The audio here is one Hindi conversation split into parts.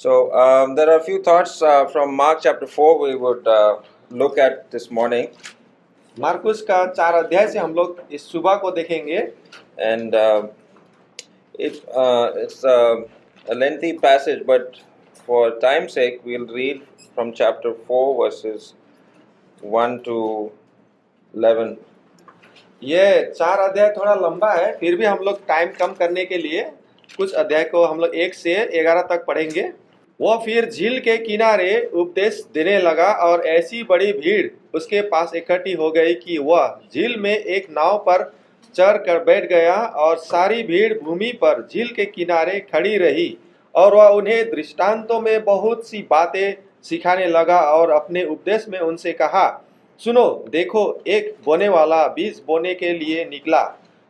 So there are a few thoughts from Mark chapter 4 we would look at this morning. Marcus का 4 अध्याय से हम लोग इस सुबह को देखेंगे And it's a lengthy passage, but for time's sake, we'll read from chapter 4, verses 1 to 11. ये 4 अध्याय थोड़ा लंबा है, फिर भी हम लोग टाइम कम करने के लिए कुछ अध्याय को हम लोग 1 से 11 तक पढ़ेंगे। वह फिर झील के किनारे उपदेश देने लगा और ऐसी बड़ी भीड़ उसके पास इकट्ठी हो गई कि वह झील में एक नाव पर चढ़ कर बैठ गया और सारी भीड़ भूमि पर झील के किनारे खड़ी रही और वह उन्हें दृष्टांतों में बहुत सी बातें सिखाने लगा और अपने उपदेश में उनसे कहा, सुनो, देखो, एक बोने वाला बीज बोने के लिए निकला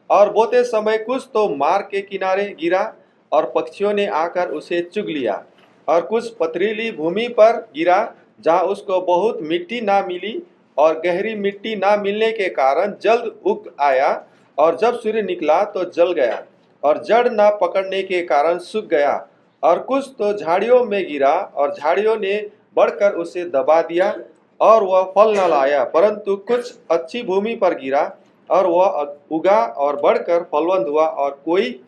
और बोते समय कुछ तो मार्ग के किनारे गिरा और पक्षियों ने आकर उसे चुग लिया और कुछ पथरीली भूमि पर गिरा जहाँ उसको बहुत मिट्टी ना मिली और गहरी मिट्टी ना मिलने के कारण जल्द उग आया और जब सूर्य निकला तो जल गया और जड़ ना पकड़ने के कारण सूख गया और कुछ तो झाड़ियों में गिरा और झाड़ियों ने बढ़कर उसे दबा दिया और वह फल न लाया, परंतु कुछ अच्छी भूमि पर गिरा और वह उगा और बढ़कर फलवंत हुआ और कोई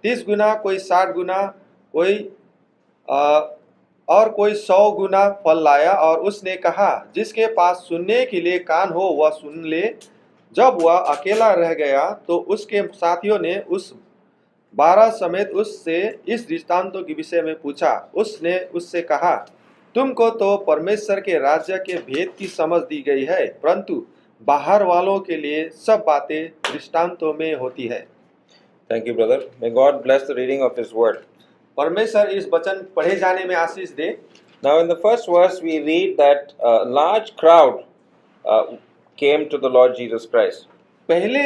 30 गुना, कोई 60 गुना, और कोई 100 गुना फल लाया। और उसने कहा, जिसके पास सुनने के लिए कान हो वह सुन ले। जब वह अकेला रह गया तो उसके साथियों ने उस 12 समेत उससे इस दृष्टांतों के विषय में पूछा। उसने उससे कहा, तुमको तो परमेश्वर के राज्य के भेद की समझ दी गई है, परंतु बाहर वालों के लिए सब बातें दृष्टांतों में होती है। Thank you, brother. May God bless the reading of His word. परमेश्वर इस वचन पढ़े जाने में आशीष दे। Now, in the first verse, we read that a large crowd came to the Lord Jesus Christ. पहले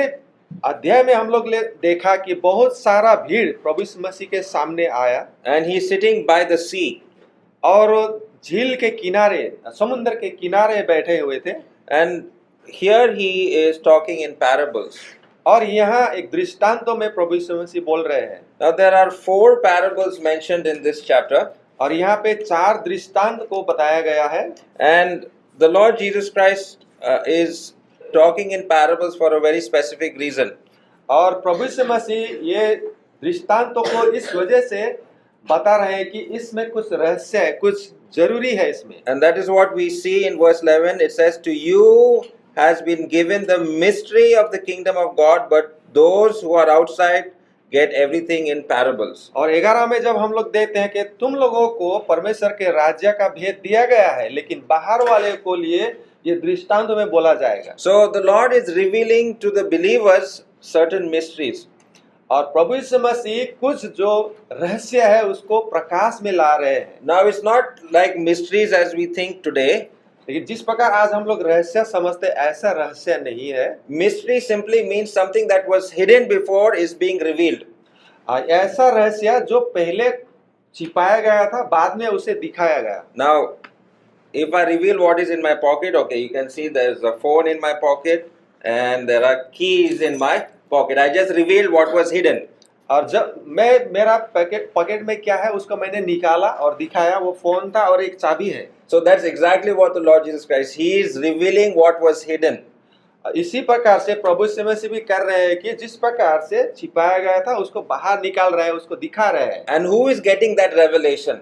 अध्याय में हम लोग देखा कि बहुत सारा भीड़ प्रभु यीशु मसीह के सामने आया And He is sitting by the sea. और झील के किनारे, समुद्र के किनारे बैठे हुए थे। And here He is talking in parables. और यहाँ एक दृष्टांतों में प्रभु यीशु मसीह बोल रहे हैं। Now there are 4 parables mentioned in this chapter. और यहाँ पे 4 दृष्टांत को बताया गया है। And the Lord Jesus Christ is talking in parables for a very specific reason. और प्रभु यीशु मसीह ये दृष्टांतों को इस वजह से बता रहे हैं कि इसमें कुछ रहस्य है, कुछ जरूरी है इसमें। And that is what we see in verse 11. It says, to you has been given the mystery of the kingdom of God, but those who are outside get everything in parables. और 11 में जब हम लोग देखते हैं कि तुम लोगों को परमेश्वर के राज्य का भेद दिया गया है, लेकिन बाहर वाले को लिए ये दृष्टांत में बोला जाएगा। So the Lord is revealing to the believers certain mysteries. और प्रभु यीशु मसीह कुछ जो रहस्य है उसको प्रकाश में ला रहे हैं। Now it's not like mysteries as we think today. लेकिन जिस प्रकार आज हम लोग रहस्य समझते, ऐसा रहस्य नहीं है। Mystery simply means something that was hidden before is being revealed. ऐसा रहस्य जो पहले छिपाया गया था, बाद में उसे दिखाया गया। Now, if I reveal what is in my pocket, okay, you can see there is a phone in my pocket and there are keys in my pocket. I just revealed what was hidden. और जब मेरा पॉकेट में क्या है उसको मैंने निकाला और दिखाया, वो फोन था और एक चाबी है। So that's exactly what the Lord Jesus Christ, He is revealing what was hidden. इसी प्रकार से प्रभु यीशु मसीह भी कर रहे हैं कि जिस प्रकार से छिपाया गया था उसको बाहर निकाल रहे हैं, उसको दिखा रहे हैं। And who is getting that revelation?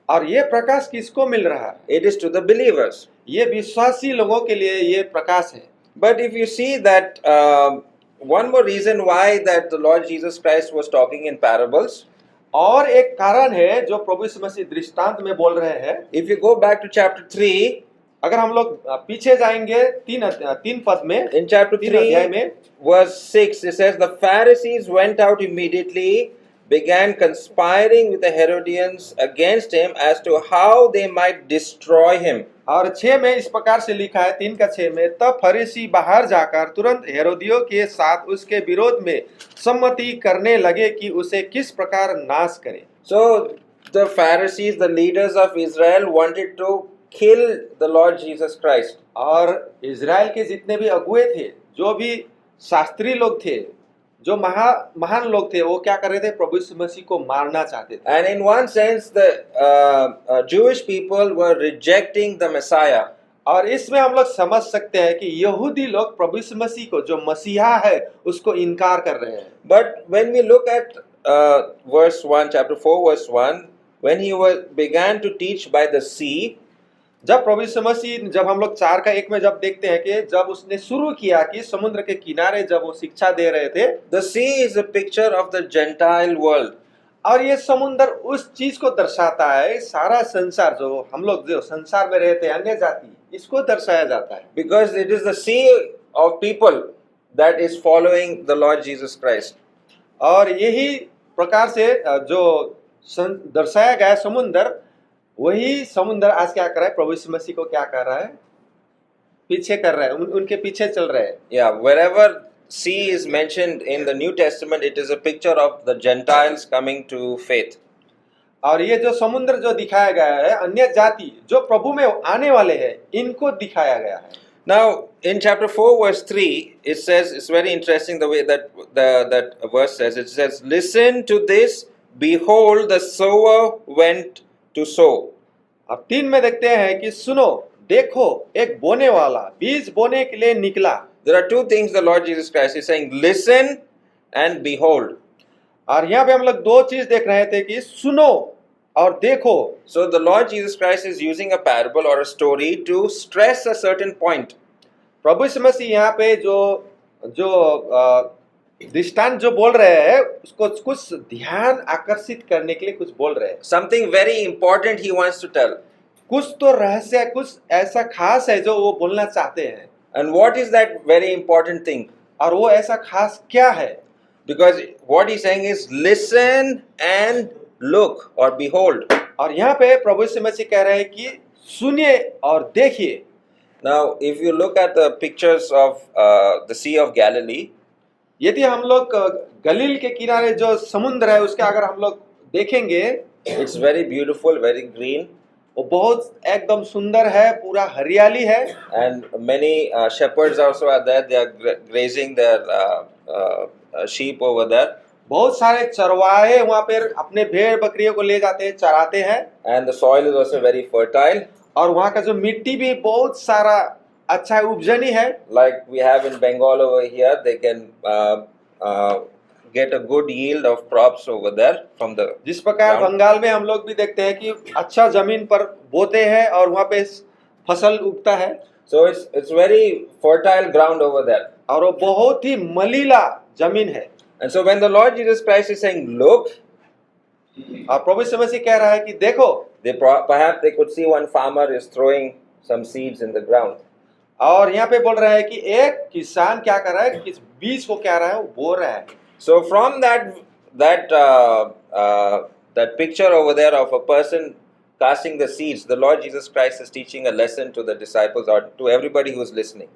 और ये प्रकाश किसको मिल रहा है? It is to the believers. ये विश्वासी लोगों के लिए ये प्रकाश है। But if you see that one more reason why that the Lord Jesus Christ was talking in parables. और एक कारण है जो प्रभु यीशु मसीह दृष्टांत में बोल रहे हैं। If you go back to chapter 3, अगर हम लोग पीछे जाएंगे 3 पद में, in chapter 3 verse 6, it says, the Pharisees went out immediately, began conspiring with the Herodians against him as to how they might destroy him. और 6 में इस प्रकार से लिखा है, 3 का 6 में, तब फरीसी बाहर जाकर तुरंत हेरोदियों के साथ उसके विरोध में सम्मति करने लगे कि उसे किस प्रकार नाश करें। So the Pharisees, the leaders of Israel, wanted to kill the Lord Jesus Christ. और इजराइल के जितने भी अगुए थे, जो भी शास्त्री लोग थे, जो महान लोग थे वो क्या कर रहे थे, प्रभु यीशु मसीह को मारना चाहते थे। And in one sense, the Jewish people were rejecting the Messiah. और इसमें हम लोग समझ सकते हैं कि यहूदी लोग प्रभु यीशु मसीह को जो मसीहा है उसको इनकार कर रहे हैं। But when we look at verse 1, chapter 4, verse 1, when he began to teach by the sea, जब प्रभु यीशु मसीह, जब हम लोग 4:1 में जब देखते हैं कि जब उसने शुरू किया कि समुद्र के किनारे जब वो शिक्षा दे रहे थे, the sea is a picture of the Gentile world. और ये समुद्र उस चीज को दर्शाता है, सारा संसार जो हम लोग जो संसार में रहते हैं, अन्य जाति, इसको दर्शाया जाता है। Because it is the sea of people that is following the Lord Jesus Christ. और यही प्रकार से जो दर्शाया गया समुद्र, वही समुद्र आज क्या कर रहा है, प्रभु यीशु मसीह को क्या कर रहा है, पीछे कर रहा है, उनके पीछे चल रहा है। Yeah, wherever sea is mentioned in the New Testament, it is a picture of the Gentiles coming to faith. और ये जो समुद्र जो दिखाया गया है, अन्य जाति जो प्रभु में आने वाले हैं, इनको दिखाया गया है। Now, in chapter 4, verse 3, it says, it's very interesting the way that that verse says. It says, listen to this, behold, the sower went to sow. अब 3 में देखते हैं कि सुनो, देखो, एक बोने वाला बीज बोने के लिए निकला। There are two things the Lord Jesus Christ is saying, listen and behold. और यहाँ पे हम लोग 2 चीज देख रहे थे कि सुनो और देखो। So the Lord Jesus Christ is using a parable or a story to stress a certain point. प्रभु यीशु मसीह यहाँ पे जो दृष्टांत जो बोल रहे हैं, उसको कुछ ध्यान आकर्षित करने के लिए कुछ बोल रहे हैं। Something very important he wants to tell. कुछ तो रहस्य, कुछ ऐसा खास है जो वो बोलना चाहते हैं। And what is that very important thing? और वो ऐसा खास क्या है? Because what he's saying is listen and look or behold. और यहाँ पे प्रभु यीशु मसीह कह रहे हैं कि सुनिए और देखिए। Now, if you look at the pictures of the Sea of Galilee, यदि हम लोग गलील के किनारे जो समुद्र है उसके अगर हम लोग देखेंगे, it's very beautiful, very green, वो बहुत एकदम सुंदर है, पूरा हरियाली है। and many shepherds also are there. They are grazing their sheep over there, बहुत सारे चरवाहे वहाँ पर अपने भेड़ बकरियों को ले जाते हैं, चराते हैं। and the soil is also very fertile, और वहाँ का जो मिट्टी भी बहुत सारा अच्छा उपजनी है। like we have in Bengal over here. They can get a good yield of crops over there from the जिस प्रकार ground. बंगाल में हम लोग भी देखते हैं कि अच्छा जमीन पर बोते हैं और वहाँ पे फसल उगता है। So it's very fertile ground over there. और वो बहुत ही मलीला जमीन है। And so when the Lord Jesus Christ is saying, look, और प्रभु यीशु मसीह कह रहा है कि देखो, perhaps they could see one farmer is throwing some seeds in the ground. और यहाँ पे बोल रहा है कि एक किसान क्या कर रहा है, किस बीज को क्या रहा है, वो बो रहा है। So from that picture over there of a person casting the seeds, the Lord Jesus Christ is teaching a lesson to the disciples or to everybody who is listening.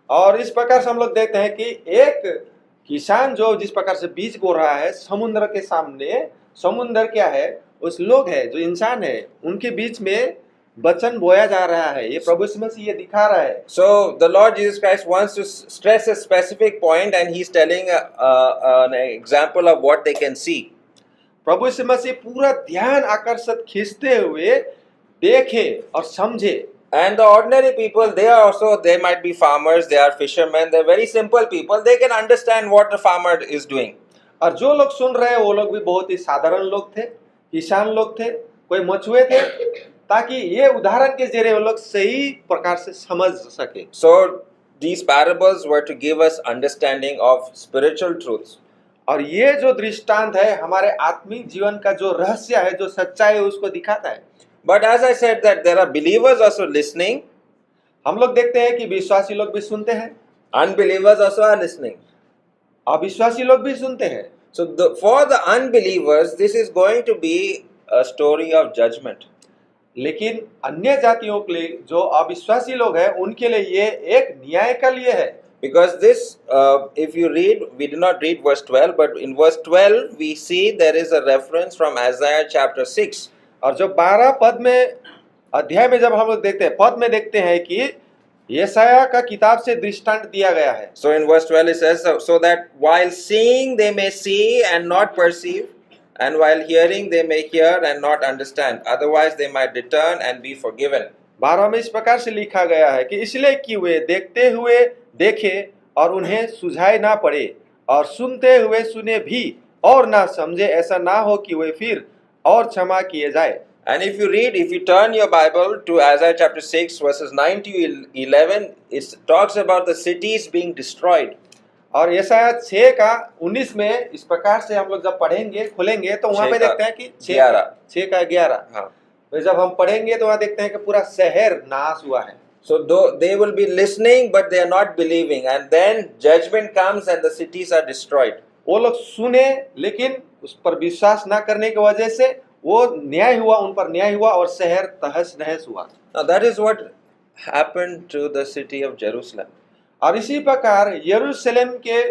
और इस प्रकार से हम लोग देखते हैं कि एक किसान जो जिस प्रकार से बीज बो रहा है समुद्र के सामने, समुद्र क्या है, उस लोग है जो इंसान है, उनके बीच में वचन बोया जा रहा है। ये प्रभु यीशु मसीह ये दिखा रहा है। So the Lord Jesus Christ wants to stress a specific point, and he's telling an example of what they can see. प्रभु यीशु मसीह पूरा ध्यान आकर्षित खींचते हुए देखे और समझे। And the ordinary people, they might be farmers, they are fishermen, they're very simple people. They can understand what the farmer is doing. और जो लोग सुन रहे हैं वो लोग भी बहुत ही साधारण लोग थे, किसान लोग थे, कोई मछुए थे, ताकि ये उदाहरण के जरिए वो लोग सही प्रकार से समझ सके। So these parables were to give us understanding of spiritual truths. और ये जो दृष्टांत है हमारे आत्मिक जीवन का जो रहस्य है, जो सच्चाई है, उसको दिखाता है। But as I said that there are believers also listening. हम लोग देखते हैं कि विश्वासी लोग भी सुनते हैं, Unbelievers also are listening. अविश्वासी लोग भी सुनते हैं। So for the unbelievers, this is going to be a story of judgment. लेकिन अन्य जातियों के लिए जो अविश्वासी लोग हैं उनके लिए ये एक न्याय का लिए है। Because this, if you read, we did not read verse 12, but in verse 12 we see there is a reference from Isaiah chapter 6. और जो 12 पद में अध्याय में जब हम लोग देखते हैं, पद में देखते हैं कि यशायाह का किताब से दृष्टांत दिया गया है। So in verse 12 it says, so that while seeing they may see and not perceive, and while hearing they may hear and not understand, otherwise they might return and be forgiven. 12 में इस प्रकार से लिखा गया है कि इसलिए कि वे देखते हुए देखे और उन्हें सुझाई ना पड़े, और सुनते हुए सुने भी और ना समझे, ऐसा ना हो कि वे फिर और क्षमा किए जाए। And if you turn your Bible to Isaiah chapter 6 verses 9 to 11, it talks about the cities being destroyed. और यशायाह 6 का 19 में इस प्रकार से हम लोग जब पढ़ेंगे खोलेंगे तो वहां पे देखते हैं कि 6 का 11 हाँ। तो जब हम पढ़ेंगे तो वहां देखते हैं कि पूरा शहर नाश हुआ है। So though they will be listening but they are not believing, and then judgment comes and the cities are destroyed. वो लोग सुने लेकिन उस पर विश्वास ना करने की वजह से वो न्याय हुआ, उन पर न्याय हुआ और शहर तहस नहस हुआ। Now that is what happened to the city of Jerusalem. और इसी प्रकार यरूशलेम के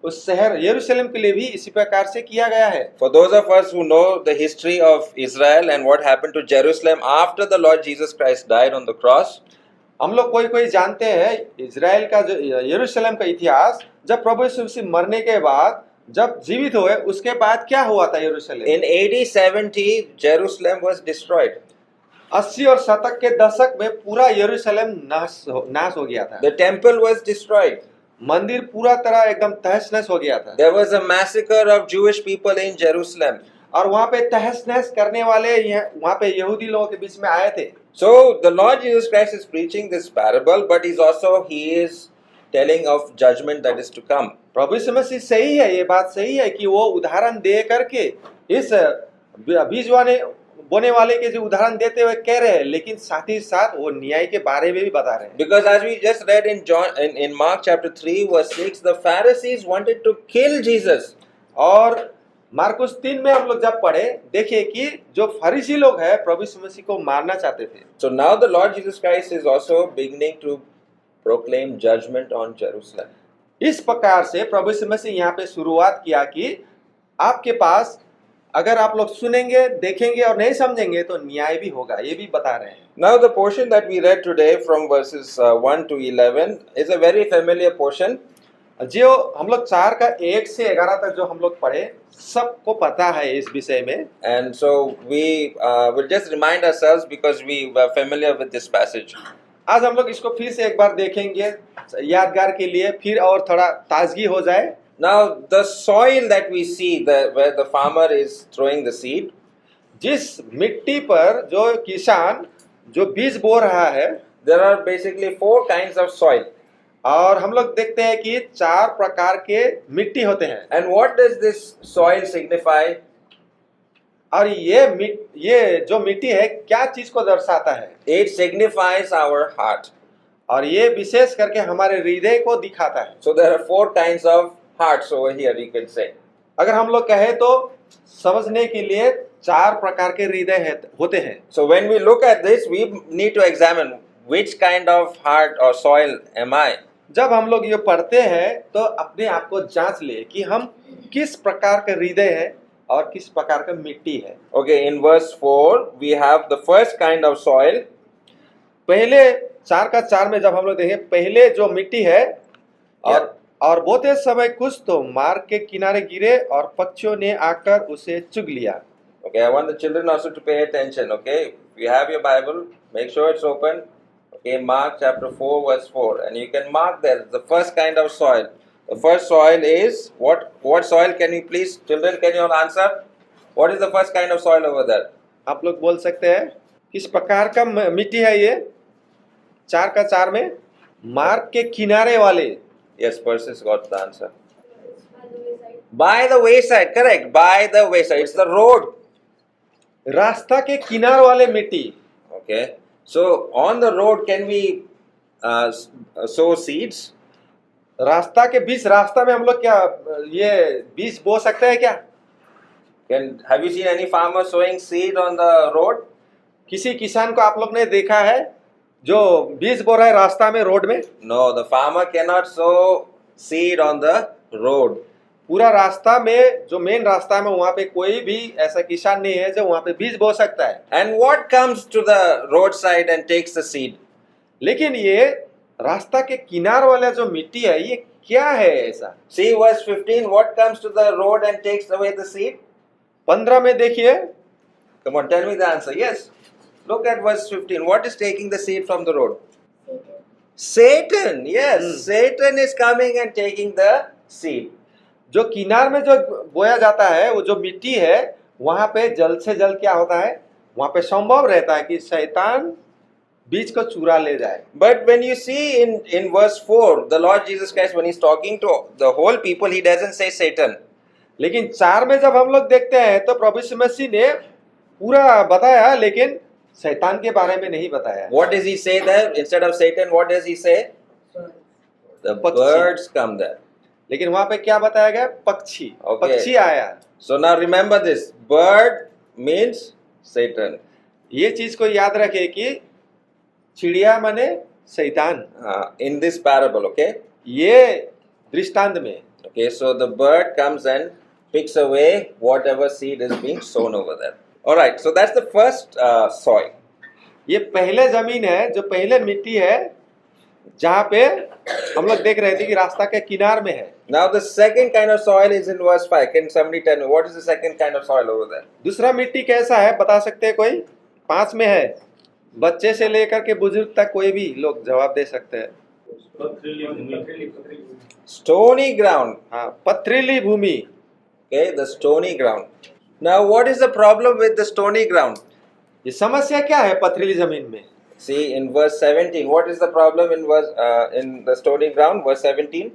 उस शहर यरूशलेम के लिए भी इसी प्रकार से किया गया है। For those of us who know the history of Israel and what happened to Jerusalem after the Lord Jesus Christ died on the cross, हम लोग कोई जानते हैं इजराइल का जो यरूशलेम का इतिहास, जब प्रभु यीशु मसीह मरने के बाद जब जीवित हुए उसके बाद क्या हुआ था यरूशलेम। in AD 70 Jerusalem was destroyed. 80 और शतक के दशक में पूरा यरूशलेम नाश हो गया था। The temple was destroyed. मंदिर पूरा तरह एकदम तहस नहस हो गया था। There was a massacre of Jewish people in Jerusalem. और वहाँ पे तहस नहस करने वाले वहाँ पे यहूदी लोगों के बीच में आए थे। So the Lord Jesus Christ is preaching this parable, but he is telling of judgment that is to come. प्रभु यीशु मसीह सही है, ये बात सही है कि वो उदाहरण दे करके इस बीज बोने वाले के जो उदाहरण देते हुए कह रहे हैं, लेकिन साथ ही साथ वो न्याय के बारे में भी बता रहे हैं। Because as we just read in Mark chapter 3 verse 6, the Pharisees wanted to kill Jesus. और मार्कुस 3 में हम लोग जब पढ़े देखिए कि जो फरीसी लोग हैं प्रभु यीशु मसीह को मारना चाहते थे। So now the Lord Jesus Christ is also beginning to proclaim judgment on Jerusalem. इस प्रकार से प्रभु यीशु मसीह यहाँ पे शुरुआत किया कि आपके पास अगर आप लोग सुनेंगे, देखेंगे और नहीं समझेंगे तो न्याय भी होगा, ये भी बता रहे हैं। Now the portion that we read today from verses 1 to 11 is a very familiar portion. जो हम लोग 4 का 1 से 11 तक जो हम लोग पढ़े सबको पता है इस विषय में। And so we will just remind ourselves because we were familiar with this passage. आज हम लोग इसको फिर से एक बार देखेंगे यादगार के लिए, फिर और थोड़ा ताजगी हो जाए। Now the soil that we see where the farmer is throwing the seed, जिस मिट्टी पर जो किसान जो बीज बो रहा है, there are basically 4 kinds of soil. और हम लोग देखते हैं कि 4 प्रकार के मिट्टी होते हैं। And what does this soil signify? और ये जो मिट्टी है क्या चीज को दर्शाता है? It signifies our heart. और ये विशेष करके हमारे हृदय को दिखाता है। So there are 4 kinds of hearts over here, you can say. अगर हम लोग कहें तो समझने के लिए 4 प्रकार के हृदय होते हैं। So when we look at this, we need to examine which kind of heart or soil am I. जब हम लोग ये पढ़ते हैं तो अपने आप को जांच ले कि हम किस प्रकार का हृदय है और किस प्रकार का मिट्टी है। Okay, in verse 4 we have the first kind of soil. पहले 4 का 4 में जब हम लोग देखें, पहले जो मिट्टी है और बोते समय कुछ तो मार्ग के किनारे गिरे और पक्षियों ने आकर उसे चुग लिया। Okay, I want the children also to pay attention. Okay, if you have your Bible, make sure it's open. Okay, Mark chapter 4 verse 4, and you can mark there the first kind of soil. The first soil is what soil? Can you please, children, can you all answer? What is the first kind of soil over there? आप लोग बोल सकते हैं किस प्रकार का मिट्टी है ये? 4 का 4 में मार्ग के किनारे वाले। Yes, Persis got the answer. By the wayside, correct. By the wayside, it's the road. रास्ता के किनारे वाले मिट्टी। Okay, so on the road, can we sow seeds? रास्ता के बीच, रास्ता में हम लोग क्या ये बीज बो सकते हैं क्या? Have you seen any farmer sowing seed on the road? किसी किसान को आप लोग ने देखा है जो बीज बो रहा है रास्ता में, रोड में? No, the farmer cannot sow seed on the road. पूरा रास्ता में, जो मेन रास्ता में, वहाँ पे कोई भी ऐसा किसान नहीं है जो वहाँ पे बीज बो सकता है। And what comes to the roadside and takes the seed? लेकिन ये रास्ता के किनार वाला जो मिट्टी है ये क्या है ऐसा? See verse 15, what comes to the road and takes away the seed? 15 में देखिए, Come on, tell me the answer. Yes. Look at verse 15. What is taking the seed from the road? Satan. Yes. Satan is coming and taking the seed. जो किनार में जो बोया जाता है वो जो मिट्टी है वहां पे जल्द से जल्द क्या होता है, वहां पे संभव रहता है कि शैतान बीज को चुरा ले जाए। But when you see in verse 4, the Lord Jesus Christ, when he's talking to the whole people, he doesn't say Satan. लेकिन 4 में जब हम लोग देखते हैं तो प्रभु यीशु मसीह ने पूरा बताया लेकिन शैतान के बारे में नहीं बताया। What does he say there? Instead of Satan, what does he say? The birds come there. लेकिन वहां पे क्या बताया गया? पक्षी। Okay. पक्षी आया। So now remember this. Bird means Satan. ये चीज को याद रखे कि चिड़िया माने शैतान। In this parable, okay? ये दृष्टांत में। Okay, so the bird comes and picks away whatever seed is being sown over there. All right, so that's the first soil. ये पहले जमीन है, जो पहले मिट्टी है जहाँ पे हम लोग देख रहे थे कि रास्ता के किनार में है। Now the second kind of soil is in verse 5. Can somebody tell me what is the second kind of soil over there? दूसरा मिट्टी कैसा है बता सकते हैं कोई? 5 में है, बच्चे से लेकर के बुजुर्ग तक कोई भी लोग जवाब दे सकते हैं। Stony ground. हाँ, पथरीली भूमि। Okay, the stony ground. Now what is the problem with the stony ground? ये समस्या क्या है पथरीली जमीन में? See in verse 17, what is the problem in in the stony ground? Verse 17.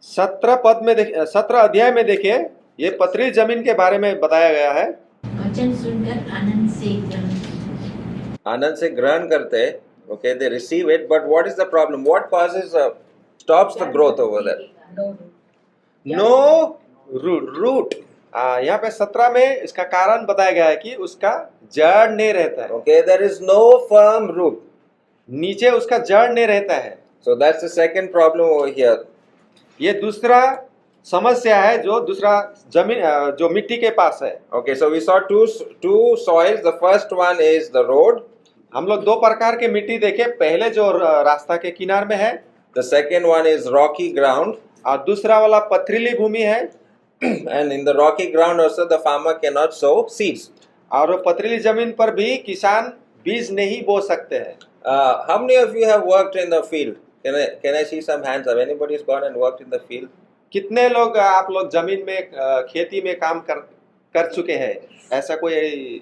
17 अध्याय में देखिए, ये पथरीली जमीन के बारे में बताया गया है। वचन सुनकर आनंद से ग्रहण करते, okay, they receive it, but what is the problem? What causes stops the growth over there? No root. यहाँ पे 17 में इसका कारण बताया गया है कि उसका जड़ नहीं रहता है। Okay, there is no firm root. नीचे उसका जड़ नहीं रहता है। So that's the second problem over here. ये दूसरा समस्या है जो दूसरा जमीन जो मिट्टी के पास है। Okay, so we saw two soils. The first one is the road. हम लोग 2 प्रकार के मिट्टी देखे, पहले जो रास्ता के किनार में है, The second one is rocky ground. और दूसरा वाला पथरीली भूमि है। And in the rocky ground also the farmer cannot sow seeds. और पथरीली जमीन पर भी किसान बीज नहीं बो सकते हैं। How many of you have worked in the field? Can I see some hands? Have anybody gone and worked in the field? कितने लोग आप लोग जमीन में खेती में काम कर चुके हैं? ऐसा कोई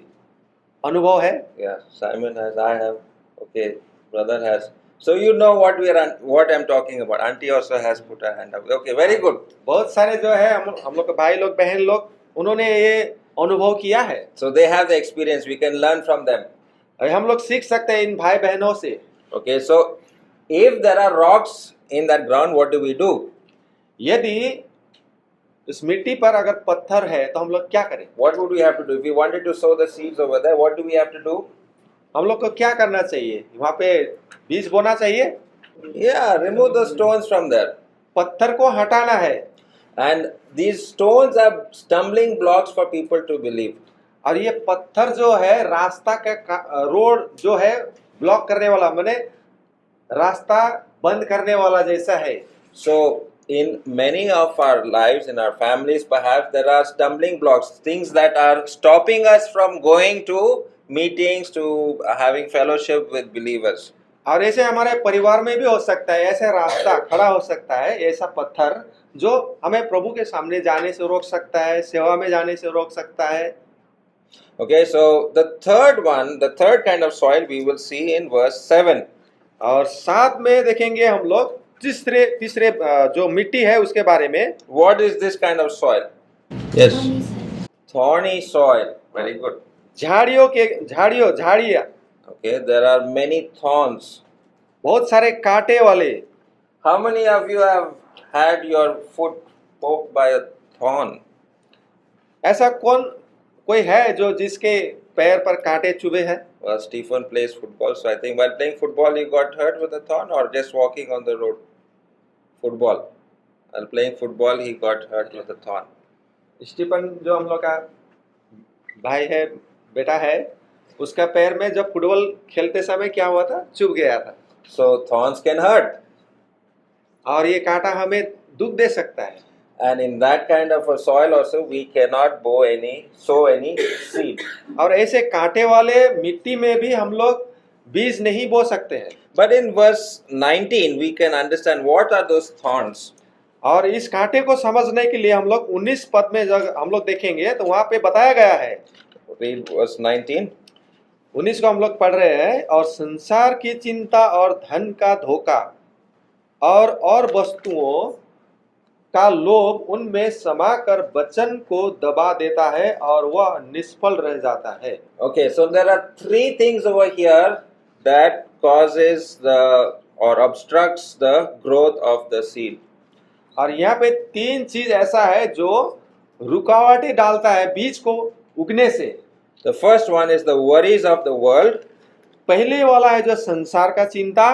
अनुभव है? Yeah, Simon has, I have. Okay, brother has. So you know what I'm talking about. Auntie also has put her hand up. Okay, very good. बहुत सारे जो है हम लोग के भाई लोग बहन लोग उन्होंने ये अनुभव किया है। So they have the experience. We can learn from them. हम लोग सीख सकते हैं इन भाई बहनों से। Okay, so if there are rocks in that ground, what do we do? यदि इस मिट्टी पर अगर पत्थर है तो हम लोग क्या करें? What would we have to do? If we wanted to sow the seeds over there, what do we have to do? हम लोग को क्या करना चाहिए? वहाँ पे बीज बोना चाहिए? Yeah, remove the stones from there. पत्थर को हटाना है। And these stones are stumbling blocks for people to believe. और ये पत्थर जो है रास्ता का रोड जो है ब्लॉक करने वाला, माने रास्ता बंद करने वाला जैसा है। So in many of our lives, in our families, perhaps there are stumbling blocks, things that are stopping us from going to meetings, to having fellowship with believers. और ऐसे हमारे परिवार में भी हो सकता है, ऐसे रास्ता खड़ा हो सकता है, ऐसा पत्थर जो हमें प्रभु के सामने जाने से रोक सकता है, सेवा में जाने से रोक सकता है। Okay, so the third kind of soil we will see in verse 7. और 7 में देखेंगे हम लोग तीसरे जो मिट्टी है उसके बारे में। What is this kind of soil? Yes. Thorny soil. Very good. झाड़ियाँ। Okay, there are many thorns. बहुत सारे कांटे वाले। How many of you have had your foot poked by a thorn? ऐसा कोई है जो जिसके पैर पर कांटे चुभे हैं? Well, Stephen plays football, so I think while playing football he got hurt with a thorn, or just walking on the road. Football. While playing football he got hurt with a thorn. Stephen जो हम लोग का भाई है, बेटा है, उसका पैर में जब फुटबॉल खेलते समय क्या हुआ था? चुभ गया था। So thorns can hurt. और ये कांटा हमें दुख दे सकता है। And in that kind of a soil also we cannot sow any seed. और ऐसे कांटे वाले मिट्टी में भी हम लोग बीज नहीं बो सकते हैं। But in verse 19 we can understand what are those thorns. और इस कांटे को समझने के लिए हम लोग 19 पद में जब हम लोग देखेंगे तो वहां पे बताया गया है। Read verse 19. 19 को हम लोग पढ़ रहे हैं। और संसार की चिंता और धन का धोखा और वस्तुओं का लोभ उनमें समाकर वचन को दबा देता है और वह निष्फल रह जाता है। Okay, so there are three things over here that causes or obstructs the growth of the seed. और यहाँ पे 3 चीज ऐसा है जो रुकावटें डालता है बीज को उगने से। The first one is the worries of the world. पहले वाला है जो संसार का चिंता।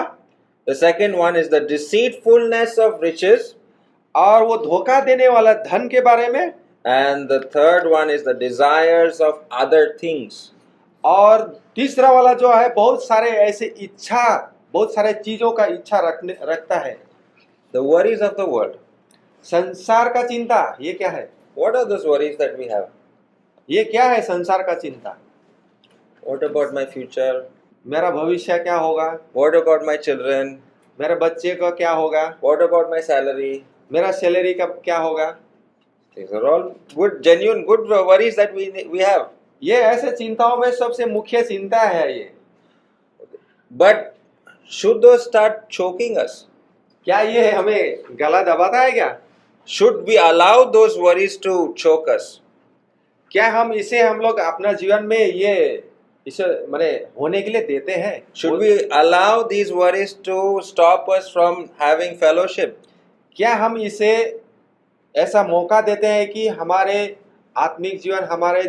The second one is the deceitfulness of riches. और वो धोखा देने वाला धन के बारे में। And the third one is the desires of other things. और तीसरा वाला जो है बहुत सारे ऐसे इच्छा, बहुत सारे चीजों का इच्छा रखता है। The worries of the world. संसार का चिंता ये क्या है? What are those worries that we have? ये क्या है संसार का चिंता? What about my future? मेरा भविष्य क्या होगा? What about my children? मेरे बच्चे का क्या होगा? What about my salary? मेरा सैलरी का क्या होगा? These are all good, genuine, good worries that we have. ये ऐसे चिंताओं में सबसे मुख्य चिंता है ये। But should those start choking us? क्या ये हमें गला दबाता है क्या? Should we allow those worries to choke us? क्या हम इसे हम लोग अपना जीवन में ये इसे माने होने के लिए देते हैं? Should we allow these worries to stop us from having fellowship? क्या हम इसे ऐसा मौका देते हैं कि हमारे आत्मिक जीवन हमारे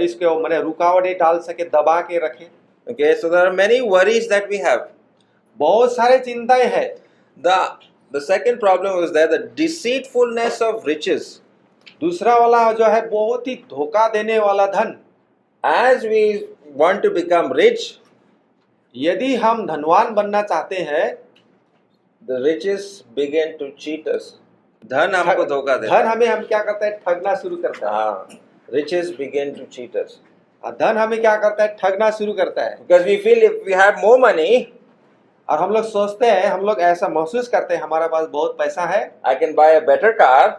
इसके माने रुकावटें डाल सके, दबा के रखें? Okay, so there are many worries that we have. बहुत सारे चिंताएं हैं। The second problem is that the deceitfulness of riches. दूसरा वाला जो है बहुत ही धोखा देने वाला धन। As we want to become rich, यदि हम धनवान बनना चाहते हैं, the riches begin to cheat us. धन हमको धोखा देता धन है। हमें हम क्या करता है? ठगना शुरू करता है। हाँ, riches begin to cheat us. धन हमें क्या करता है? ठगना शुरू करता है। Because we feel if we have more money, और हम लोग सोचते हैं, हम लोग ऐसा महसूस करते हैं हमारे पास बहुत पैसा है, I can buy a better car.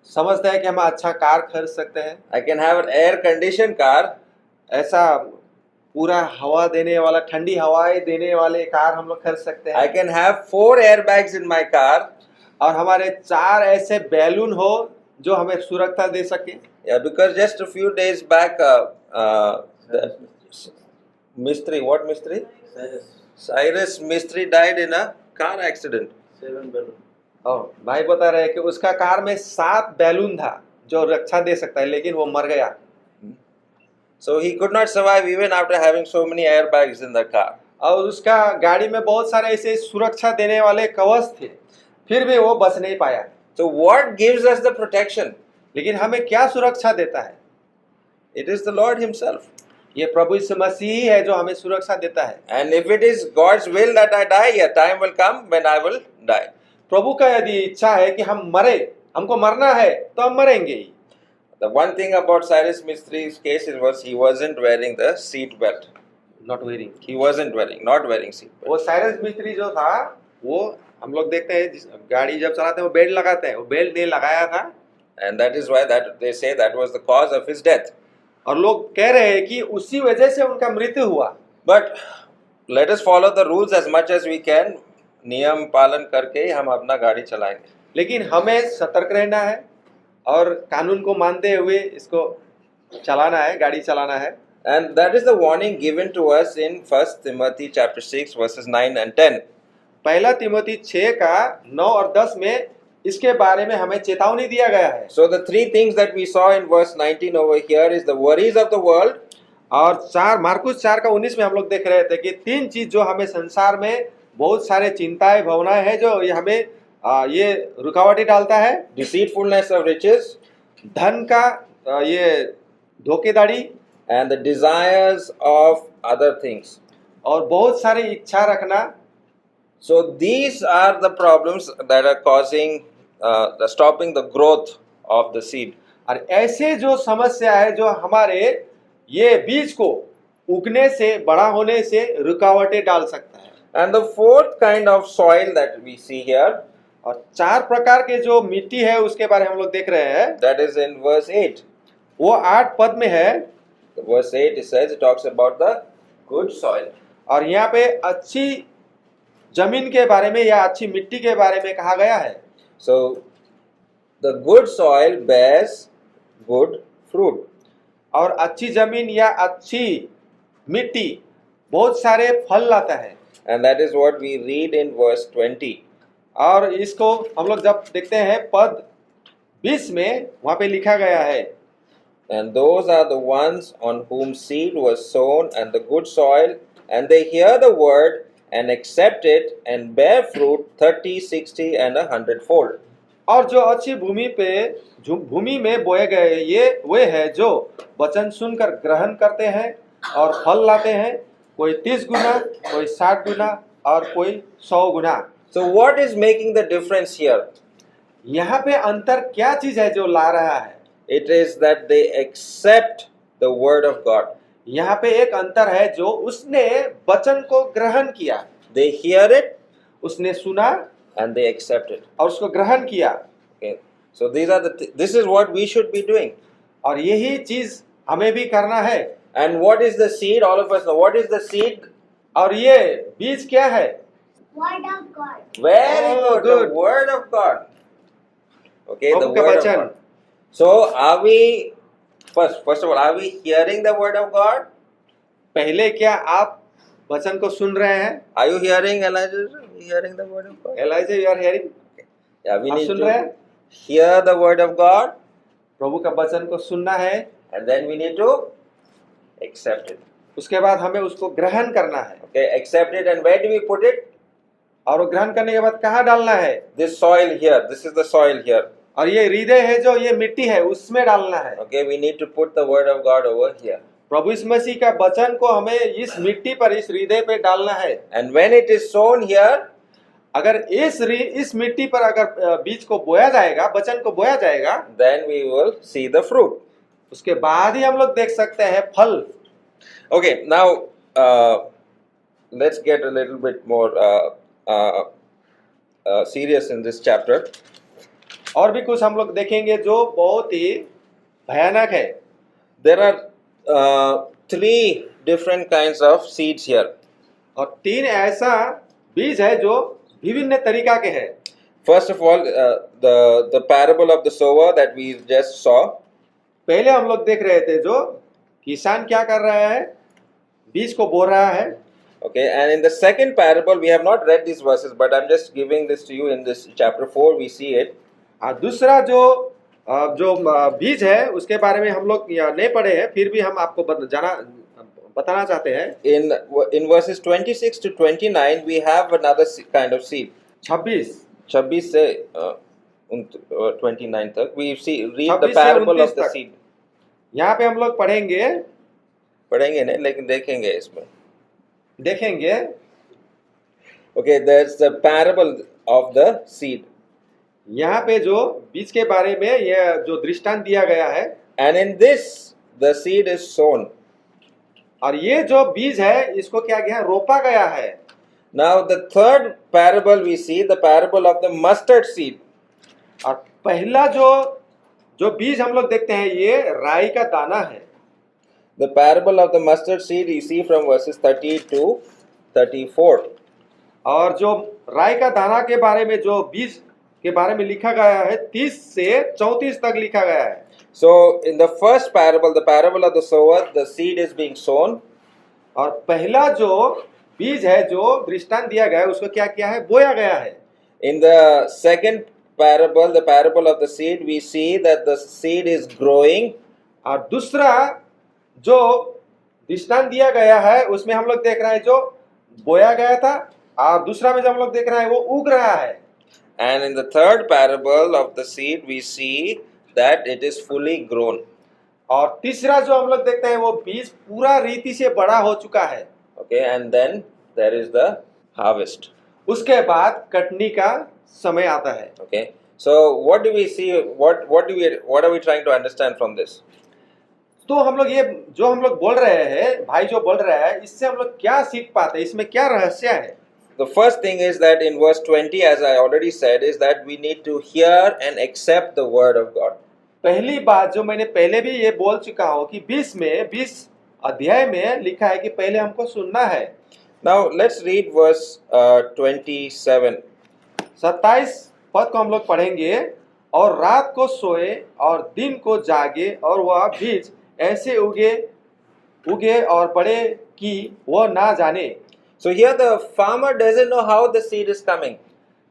समझते हैं कि हम अच्छा कार खरीद सकते हैं, I can have an air conditioned car. ऐसा पूरा हवा देने वाला, ठंडी हवाएं देने वाले कार हम लोग खरीद सकते I हैं, can have 4 airbags in my car. और हमारे 4 ऐसे बैलून हो जो हमें सुरक्षा दे सके। Yeah, because just a few days back, the Mistry, what Mistry? Cyrus Mistry died in a car accident. 7 balloon. और भाई बता रहे हैं कि उसका कार में 7 बैलून था जो रक्षा दे सकता है, लेकिन वो मर गया। So he could not survive even after having so many airbags in the car. और उसका गाड़ी में बहुत सारे ऐसे सुरक्षा देने वाले कवच थे, फिर भी वो बच नहीं पाया। So what gives us the protection? लेकिन हमें क्या सुरक्षा देता है? It is the Lord Himself. ये प्रभु यीशु मसीह ही है जो हमें सुरक्षा देता है। And if it is God's will that I die, a time will come when I will die. प्रभु का यदि इच्छा है कि हम मरे, हमको मरना है, तो हम मरेंगे ही। The one thing about Cyrus Mistry's case was he wasn't wearing the seat belt. Not wearing. He wasn't not wearing seat belt. वो साइरस मिस्त्री जो था, वो हम लोग देखते हैं गाड़ी जब चलाते हैं वो बेल्ट लगाते हैं, वो बेल्ट नहीं लगाया था। And that is why that they say that was the cause of his death. और लोग कह रहे हैं कि उसी वजह से उनका मृत्यु हुआ। But let us follow the rules as much as we can. नियम पालन करके हम अपना गाड़ी चलाएंगे। लेकिन हमें सतर्क रहना है और कानून को मानते हुए इसको चलाना है, गाड़ी चलाना है। And that is the warning given to us in 1 Timothy chapter 6 verses 9 and 10. पहला तिमोथी 6 का 9 और 10 में इसके बारे में हमें चेतावनी दिया गया है। So the three things that we saw in verse 19 over here is the worries of the world. और मार्कुस 4 का 19 में हम लोग देख रहे थे कि 3 चीज जो हमें संसार में बहुत सारे चिंताएं भावनाएं हैं जो ये हमें ये रुकावटें डालता है। Deceitfulness of riches धन का ये धोखेधड़ी and the desires of other things. और बहुत सारी इच्छा रखना So these are the problems that are causing stopping the growth of the seed. और ऐसे जो समस्या है जो हमारे ये बीज को उगने से बड़ा होने से रुकावटें डाल सकता है। And the fourth kind of soil that we see here, और चार प्रकार के जो मिट्टी है उसके बारे में हम लोग देख रहे हैं। that is in verse 8. वो 8 पद में है। Verse 8 it says, it talks about the good soil. और यहाँ पे अच्छी जमीन के बारे में या अच्छी मिट्टी के बारे में कहा गया है। So the good soil bears good fruit. और अच्छी जमीन या अच्छी मिट्टी बहुत सारे फल लाता है। And that is what we read in verse 20. और इसको हम लोग जब देखते हैं पद 20 में वहां पे लिखा गया है, And those are the ones on whom seed was sown and the good soil, and they hear the word and accept it and bear fruit 30, 60 and 100-fold. और जो अच्छी भूमि में बोए गए ये वे हैं जो वचन सुनकर ग्रहण करते हैं और फल लाते हैं, कोई 30 गुना, कोई 60 गुना और कोई 100 गुना। So what is making the difference here? यहाँ पे अंतर क्या चीज है जो ला रहा है? It is that they accept the word of God. यहाँ पे एक अंतर है जो उसने वचन को ग्रहण किया, They hear it उसने सुना and they accept it. और उसको ग्रहण किया। Okay. So this is what we should be doing. और यही चीज हमें भी करना है। And what is the seed? All of us know. What is the seed? और ये बीज क्या है? Word of God. Very Oh, good. good. The word of God. Okay, the प्रभु का word of वचन। God. So are we first of all, are we hearing the word of God? पहले क्या आप वचन को सुन रहे हैं? Are you hearing, Elijah? Are you hearing the word of God? Elijah, you are hearing? Yeah, we आप need सुन रहे हैं? to hear the word of God, प्रभु का वचन को सुनना है, and then we need to accept it. उसके बाद हमें उसको ग्रहण करना है। Okay, accept it, and where do we put it? और वो ग्रहण करने के बाद कहाँ डालना है? This soil here. This is the soil here. और ये हृदय है जो ये मिट्टी है उसमें डालना है। Okay, we need to put the word of God over here. प्रभु यीशु मसीह का वचन को हमें इस मिट्टी पर, इस हृदय पे डालना है। And when it is sown here, अगर इस मिट्टी पर अगर बीज को बोया जाएगा, वचन को बोया जाएगा, then we will see the fruit. उसके बाद ही हम लोग देख सकते हैं फल। Okay, now let's get a little bit more serious in this chapter. और भी कुछ हम लोग देखेंगे जो बहुत ही भयानक है। There are 3 different kinds of seeds here. और 3 ऐसा बीज है जो विभिन्न तरीका के हैं। First of all, the parable of the sower that we just saw. पहले हम लोग देख रहे थे जो किसान क्या कर रहा है, बीज को बो रहा है। Okay, and in the second parable, we have not read these verses, but I'm just giving this to you in this chapter 4. We see it. दूसरा जो बीज है उसके बारे में हम लोग यहाँ नहीं पढ़े हैं, फिर भी हम आपको बताना चाहते हैं। In verses 26 to 29, we have another kind of seed. 26 से 29 तक we read the parable of the seed. यहाँ पे हम लोग पढ़ेंगे नहीं, लेकिन देखेंगे इसमें। देखेंगे। Okay, there's the parable of the seed. यहाँ पे जो बीज के बारे में यह जो दृष्टांत दिया गया है। And in this, the seed is sown. और ये जो बीज है इसको क्या गया, रोपा गया है। Now the third parable we see, the parable of the mustard seed. और पहला जो बीज हम लोग देखते हैं ये राई का दाना है। The parable of the mustard seed you see from verses 30 to 34. और जो राई का दाना के बारे में, जो बीज के बारे में लिखा गया है, 30 से 34 तक लिखा गया है। So in the first parable, the parable of the sower, the seed is being sown. और पहला जो बीज है जो दृष्टांत दिया गया है उसको क्या किया है, बोया गया है। In the second parable, the parable of the seed, we see that the seed is growing. और दूसरा जो दृष्टांत दिया गया है उसमें हम लोग देख रहे हैं जो बोया गया था, और दूसरा में जो हम लोग देख रहे हैं वो उग रहा है। And in the third parable of the seed, we see that it is fully grown. और तीसरा जो हम लोग देखते हैं वो बीज पूरा रीति से बड़ा हो चुका है। Okay, and then there is the harvest. उसके बाद कटनी का समय आता है। Okay. So what do we see? What are we trying to understand from this? तो हम लोग ये जो हम लोग बोल रहे हैं, भाई जो बोल रहा है, इससे हम लोग क्या सीख पाते हैं, इसमें क्या रहस्य है? The first thing is that in verse 20, as I already said, is that we need to hear and accept the word of God. पहली बात जो मैंने पहले भी ये बोल चुका हूँ कि 20 अध्याय में लिखा है कि पहले हमको सुनना है। Now let's read verse 27. 27 पद को हम लोग पढ़ेंगे। और रात को सोए और दिन को जागे और वह बीज ऐसे उगे और बढ़े कि वह ना जाने। So here the farmer doesn't know how the seed is coming.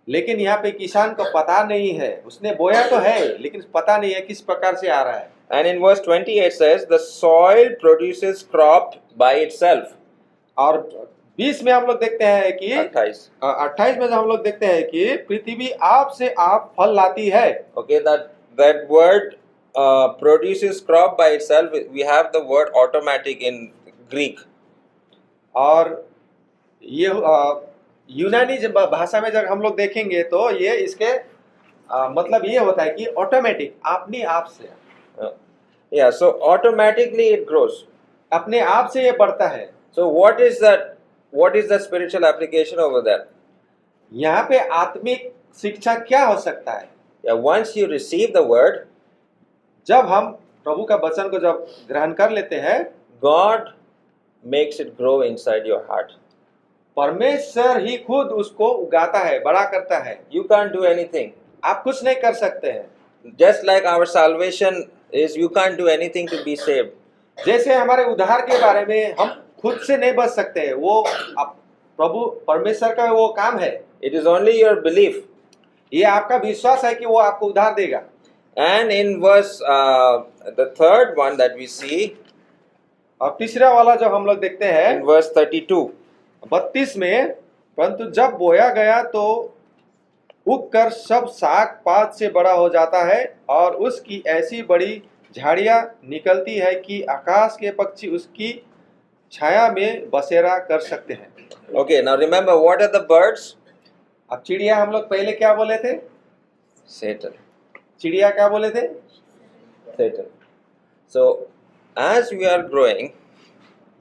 लेकिन यहाँ पे किसान को पता नहीं है, उसने बोया तो है लेकिन पता नहीं है किस प्रकार से आ रहा है। And in verse 28 says, the soil produces crop by itself. और 20 में हम लोग देखते हैं कि 28 में हम लोग देखते हैं कि पृथ्वी आप से आप फल लाती है। Okay, that word produces crop by itself. We have the word automatic in Greek. और ये यूनानी भाषा में जब हम लोग देखेंगे तो ये इसके मतलब ये होता है कि ऑटोमेटिक, अपने आप से। Yeah, so automatically it grows. अपने आप से ये बढ़ता है। So what is the spiritual application over there? यहाँ पे आत्मिक शिक्षा क्या हो सकता है? Yeah, once you receive the word, जब हम प्रभु का वचन को जब ग्रहण कर लेते हैं, God makes it grow inside your heart. परमेश्वर ही खुद उसको उगाता है, बड़ा करता है। You can't do anything. आप कुछ नहीं कर सकते हैं। Just like our salvation is, you can't do anything to be saved. जैसे हमारे उद्धार के बारे में हम खुद से नहीं बच सकते हैं, वो प्रभु परमेश्वर का वो काम है। It is only your belief. ये आपका विश्वास है कि वो आपको उद्धार देगा। And in verse, the third one that we see, और तीसरा वाला जो हम लोग देखते हैं in verse 32, 32 में, परंतु जब बोया गया तो उगकर सब साग पात से बड़ा हो जाता है और उसकी ऐसी बड़ी झाड़ियां निकलती है कि आकाश के पक्षी उसकी छाया में बसेरा कर सकते हैं। okay, now remember, what are the birds? अब चिड़िया हम लोग पहले क्या बोले थे? Satan. चिड़िया क्या बोले थे? Satan. So as we are growing,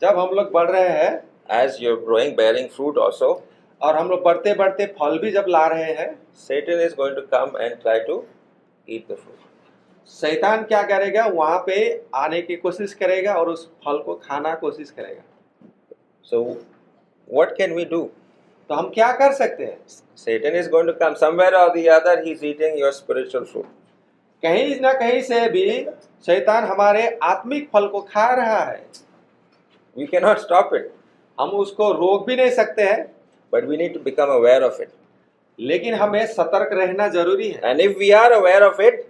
जब हम लोग बढ़ रहे हैं, as you're growing, bearing fruit also, और हम लोग बढ़ते बढ़ते फल भी जब ला रहे हैं, Satan is going to come and try to eat the fruit. शैतान क्या करेगा? वहां पे आने की कोशिश करेगा और उस फल को खाना कोशिश करेगा। So what can we do? तो हम क्या कर सकते हैं? Satan is going to come somewhere or the other. He's eating your spiritual fruit. कहीं ना कहीं से भी शैतान हमारे आत्मिक फल को खा रहा है। We cannot stop it, हम उसको रोक भी नहीं सकते हैं, but we need to become aware of it. लेकिन हमें सतर्क रहना जरूरी है। And if we are aware of it,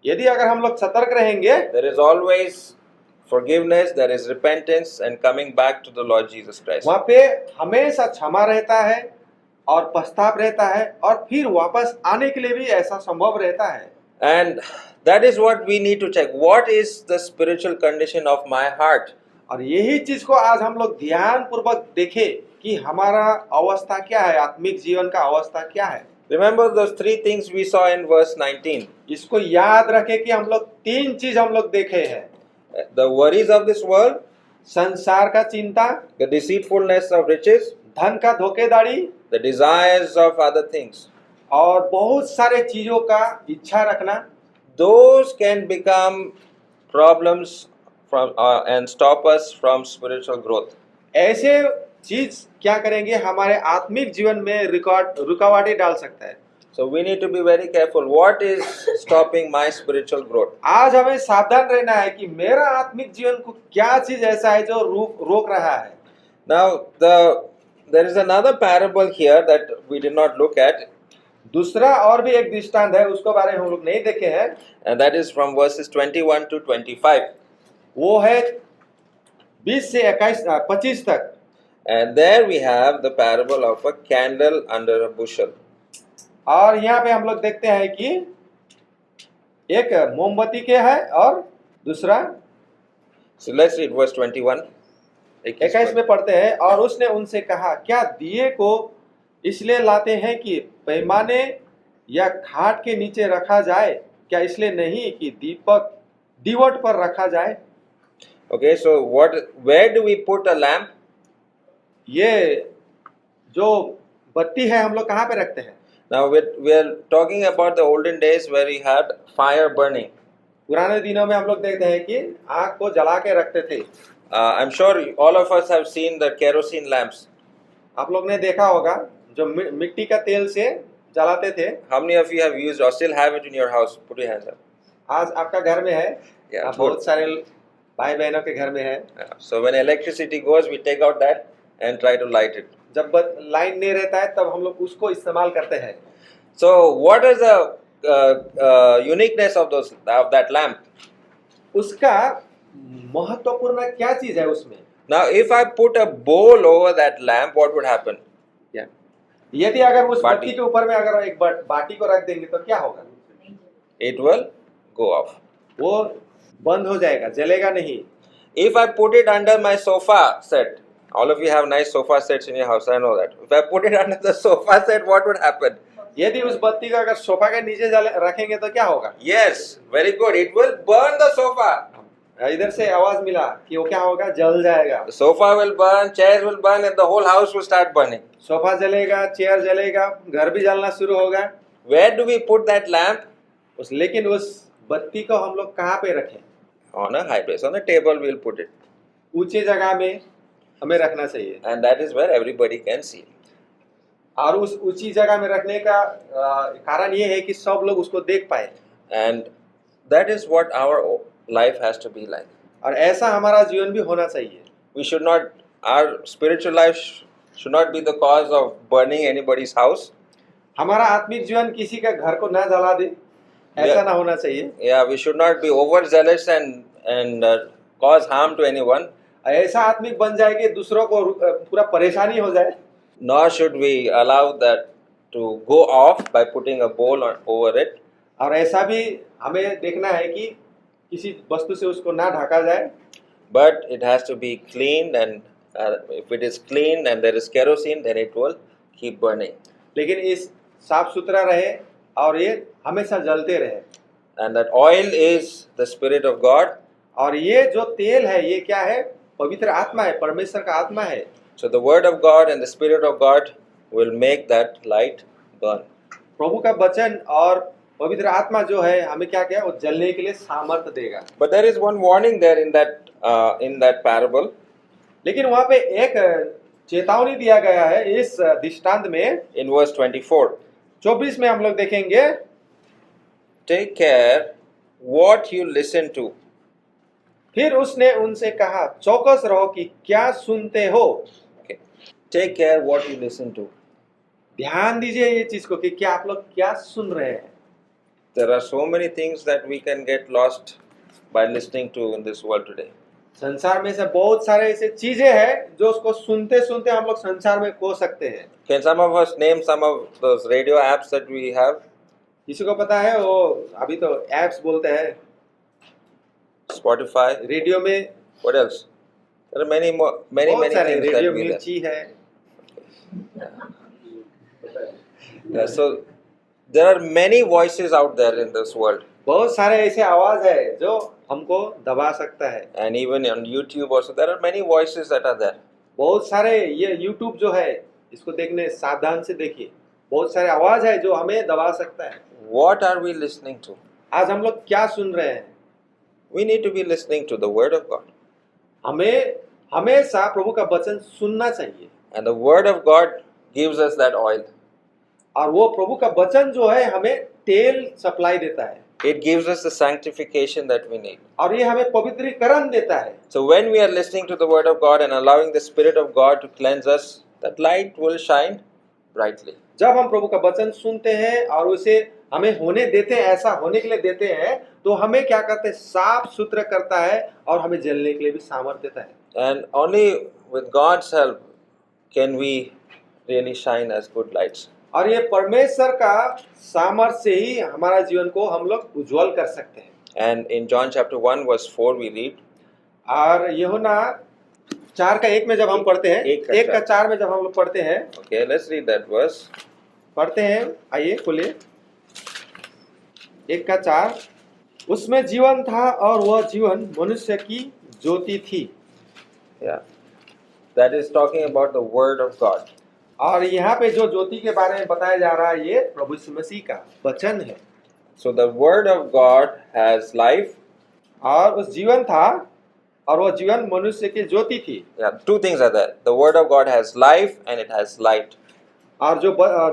यदि अगर हम लोग सतर्क रहेंगे, there is always forgiveness, there is repentance, and coming back to the Lord Jesus Christ. वहाँ पे हमेशा क्षमा रहता है और पश्चाताप रहता है और फिर वापस आने के लिए भी ऐसा संभव रहता है। And that is what we need to check. What is the spiritual condition of my heart? और यही चीज को आज हम लोग ध्यान पूर्वक देखें कि हमारा अवस्था क्या है, आत्मिक जीवन का अवस्था क्या है। Remember those three things we saw in verse 19. इसको याद रखें कि हम लोग 3 चीज हम लोग देखे हैं। The worries of this world, संसार का चिंता, the deceitfulness of riches, धन का धोखेधाड़ी, the desires of other things. और बहुत सारे चीजों का इच्छा रखना, Those can become problems from and stop us from spiritual growth. ऐसे चीज क्या करेंगे? हमारे आत्मिक जीवन में रुकावटें डाल सकता है। So we need to be very careful. What is stopping my spiritual growth? आज हमें सावधान रहना है कि मेरा आत्मिक जीवन को क्या चीज ऐसा है जो रोक रहा है। Now there is another parable here that we did not look at, दूसरा और भी एक दृष्टांत है, उसको बारे में हम लोग नहीं देखे हैं, and that is from verses 21 to 25. वो है 20 से 25 तक। And there we have the parable of a candle under a bushel. और यहाँ पे हम लोग देखते हैं कि एक मोमबत्ती के है और दूसरा, So let's read verse 21. 21 में पढ़ते हैं। और उसने उनसे कहा, क्या दिए को इसलिए लाते हैं कि पैमाने या खाट के नीचे रखा जाए, क्या इसलिए नहीं कि दीपक दीवट पर रखा जाए? Okay, so where do we put a lamp? ये जो बत्ती है हम लोग कहाँ पे रखते हैं? Now we are talking about the olden days where we had fire burning. पुराने दिनों में हम लोग देखते हैं कि आग को जला के रखते थे। I'm sure all of us have seen the kerosene lamps. आप लोग ने देखा होगा जो मिट्टी का तेल से जलाते थे। How many of you have used or still have it in your house? Put your hands up. आज आपका घर में है, Yeah, आप बहुत सारे भाई बहनों के घर में है। Yeah. So when electricity goes, we take out that and try to light it. जब लाइन नहीं रहता है तब हम लोग उसको इस्तेमाल करते हैं। So what is the uniqueness of that lamp? उसका महत्वपूर्ण क्या चीज है उसमें? Now if I put a bowl over that lamp, what would happen? यदि अगर उस बाटी। बत्ती के ऊपर में अगर एक बाटी को रख देंगे तो क्या होगा? It will go off. वो बंद हो जाएगा, जलेगा नहीं। If I put it under my sofa set, all of you have nice sofa sets in your house, I know that. If I put it under the sofa set, what would happen? यदि उस बत्ती को अगर सोफा के नीचे रखेंगे तो क्या होगा? Yes, very good. It will burn the sofa. इधर से आवाज मिला कि वो क्या होगा? जल जाएगा। The sofa will burn, chairs will burn, and the whole house will start burning. Sofa जलेगा, चेयर जलेगा, घर भी जलना शुरू होगा। Where do we put that lamp? लेकिन उस बत्ती को हम लोग कहाँ पे रखें? On a high place, on a table we'll put it. ऊंचे जगह में हमें रखना चाहिए। And that is where everybody can see. और उस ऊंची जगह में रखने का कारण ये है कि सब लोग उसको देख पाए। And that is what our life has to be like. और ऐसा हमारा जीवन भी होना चाहिए। We should not, our spiritual life should not be the cause of burning anybody's house. हमारा आत्मिक जीवन किसी का घर को ना जला दे, ऐसा ना होना चाहिए। Yeah, we should not be overzealous and cause harm to anyone. ऐसा आत्मिक बन जाए कि दूसरों को पूरा परेशानी हो जाए। Nor should we allow that to go off by putting a bowl over it. और ऐसा भी हमें देखना है कि किसी वस्तु से उसको ना ढका जाए। But it has to be cleaned, and if it is clean and there is kerosene, then it will keep burning. लेकिन इस साफ सुथरा रहे और ये हमेशा जलते रहे। And that oil is the Spirit of God. और ये जो तेल है ये क्या है? पवित्र आत्मा है, परमेश्वर का आत्मा है। So the Word of God and the Spirit of God will make that light burn. प्रभु का वचन और पवित्र आत्मा जो है हमें क्या क्या वो जलने के लिए सामर्थ्य देगा। But there is one warning there in that parable. लेकिन वहाँ पे एक चेतावनी दिया गया है इस दृष्टांत में। In verse 24, 24 में हम लोग देखेंगे, take care what you listen to. फिर उसने उनसे कहा, चौकस रहो कि क्या सुनते हो। Okay. Take care what you listen to. ध्यान दीजिए ये चीज को कि क्या आप लोग क्या सुन रहे हैं। There are so many things that we can get lost by listening to in this world today. संसार में से बहुत सारे ऐसे चीजें हैं जो उसको सुनते सुनते हम लोग संसार में खो सकते हैं। Can some of us name some of those radio apps that we have? किसी को पता है? वो अभी तो एप्स बोलते हैं। Spotify. रेडियो में What else? There are many बहुत सारे things radio that we learn. मिर्ची है। Yeah, so there are many voices out there in this world, बहुत सारे ऐसे आवाज है जो हमको दबा सकता है। and even on YouTube also there are many voices that are there. बहुत सारे ये YouTube जो है इसको देखने सावधान से देखिए, बहुत सारे आवाज है जो हमें दबा सकता है। What are we listening to? आज हम लोग क्या सुन रहे हैं? We need to be listening to the Word of God, हमें हमेशा प्रभु का वचन सुनना चाहिए। and the Word of God gives us that oil. और वो प्रभु का वचन जो है हमें तेल सप्लाई देता है। It gives us the sanctification that we need. और ये हमें पवित्रीकरण देता है। So when we are listening to the Word of God and allowing the Spirit of God to cleanse us, that light will shine brightly. जब हम प्रभु का वचन सुनते हैं और उसे हमें होने देते हैं, ऐसा होने के लिए देते हैं, तो हमें क्या करते हैं? साफ सुथरा करता है और हमें जलने के लिए भी सामर्थ्य देता है। And only with God's help can we really shine as good lights. और ये परमेश्वर का सामर्थ्य से ही हमारा जीवन को हम लोग उज्जवल कर सकते हैं। And in John chapter 1 verse 4 we read, और यूहन्ना 4:1 में जब हम पढ़ते हैं, 1:4 में जब हम लोग पढ़ते हैं, Okay, let's read that verse. पढ़ते हैं, आइए खोलिए। 1:4, उसमें जीवन था और वह जीवन मनुष्य की ज्योति थी। Yeah. That is talking about the word of God. और यहाँ पे जो ज्योति के बारे में बताया जा रहा है, ये प्रभु यीशु मसीह का वचन है। So the word of God has life. और उस जीवन था और वह जीवन मनुष्य की ज्योति थी। Yeah, two things are there. The word of God has life and it has light. और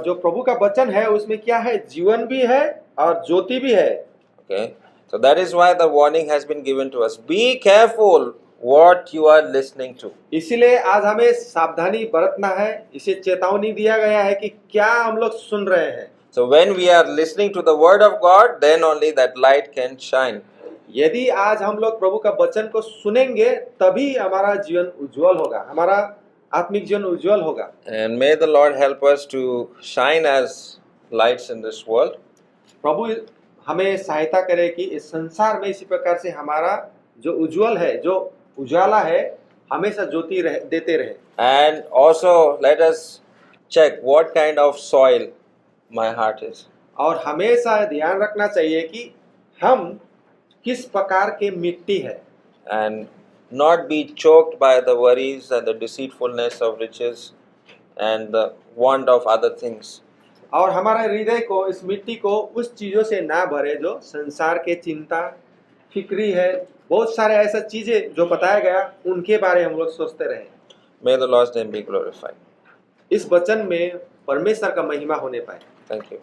जो प्रभु का वचन है उसमें क्या है, जीवन भी है और ज्योति भी है। Okay. So that is why the warning has been given to us. Be careful what you are listening to. इसीलिए आज हमें सावधानी बरतना है, इसे चेतावनी दिया गया है कि क्या हम लोग सुन रहे हैं। So when we are listening to the word of God, then only that light can shine. यदि आज हम लोग प्रभु का वचन को सुनेंगे तभी हमारा जीवन उज्जवल होगा, हमारा आत्मिक जीवन उज्जवल होगा। And may the Lord help us to shine as lights in this world. प्रभु हमें सहायता करे कि इस संसार में इसी प्रकार से हमारा जो उज्जवल है, जो उजाला है, हमेशा ज्योति देते रहे। And also let us check what kind of soil my heart is. और हमेशा ध्यान रखना चाहिए कि हम किस प्रकार के मिट्टी है। And not be choked by the worries and the deceitfulness of riches and the want of other things. और हमारे हृदय को, इस मिट्टी को उस चीज़ों से ना भरे जो संसार के चिंता, फिक्री है, बहुत सारे ऐसा चीज़ें जो बताया गया उनके बारे हम लोग सोचते रहे। May the Lord's name be glorified. इस वचन में परमेश्वर का महिमा होने पाए। Thank you.